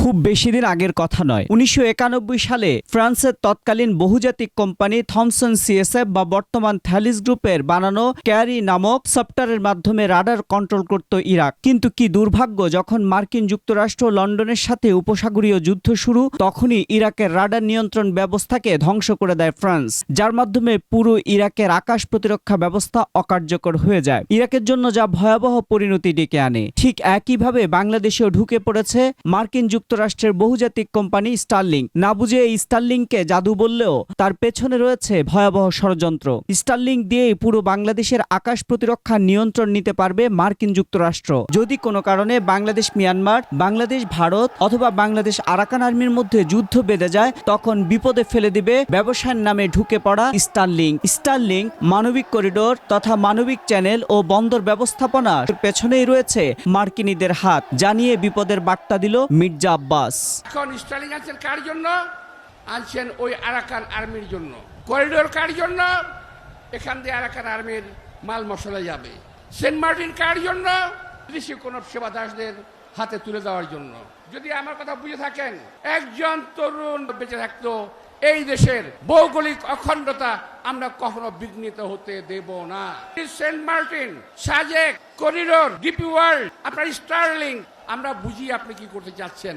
খুব বেশি দিন আগের কথা নয়। 1991 সালে ফ্রান্সের তৎকালীন বহুজাতিক কোম্পানি থমসন সিএসএফ বা বর্তমান থ্যালিস গ্রুপের বানানো ক্যারি নামক সফটওয়্যারের মাধ্যমে রাডার কন্ট্রোল করত ইরাক। কিন্তু কি দুর্ভাগ্য, যখন মার্কিন যুক্তরাষ্ট্র লন্ডনের সাথে উপসাগরীয় যুদ্ধ শুরু, তখনই ইরাকের রাডার নিয়ন্ত্রণ ব্যবস্থাকে ধ্বংস করে দেয় ফ্রান্স, যার মাধ্যমে পুরো ইরাকের আকাশ প্রতিরক্ষা ব্যবস্থা অকার্যকর হয়ে যায়। ইরাকের জন্য যা ভয়াবহ পরিণতি ডেকে আনে। ঠিক একইভাবে বাংলাদেশেও ঢুকে পড়েছে মার্কিন যুক্তরাষ্ট্রের বহুজাতিক কোম্পানি স্টারলিংক। না বুঝে এই স্টারলিংককে জাদু বললেও তার পেছনে রয়েছে ভয়াবহ ষড়যন্ত্র। স্টারলিংক দিয়েই পুরো বাংলাদেশের আকাশ প্রতিরক্ষা নিয়ন্ত্রণ নিতে পারবে মার্কিন যুক্তরাষ্ট্র। যদি কোনো কারণে বাংলাদেশ মিয়ানমার, বাংলাদেশ ভারত অথবা বাংলাদেশ আরাকান আর্মির মধ্যে যুদ্ধ বেঁধে যায়, তখন বিপদে ফেলে দিবে ব্যবসায়ের নামে ঢুকে পড়া স্টারলিংক। স্টারলিংক মানবিক করিডোর তথা মানবিক চ্যানেল ও বন্দর ব্যবস্থাপনার পেছনেই রয়েছে মার্কিনীদের হাত, জানিয়ে বিপদের বার্তা দিল মির্জা আব্বাস। এখন স্টারলিংক আনছেন কার জন্য? আনছেন ওই আরাকান আর্মির জন্য। করিডোর কার জন্য? এখান দিয়ে আরাকান আর্মির মাল মশলা যাবে। সেন্ট মার্টিন কার জন্য? বিদেশি কোন সেবাদাসদের হাতে তুলে দেওয়ার জন্য। যদি আমার কথা বুঝে থাকেন, একজন তরুণ বেঁচে থাকতো, এই দেশের ভৌগোলিক অখণ্ডতা আমরা কখনো বিঘ্নিত হতে দেব না। Saint Martin, Sajek, corridor, DP World, আপনার স্টারলিংক, আমরা বুঝি আপনি কি করতে চাচ্ছেন।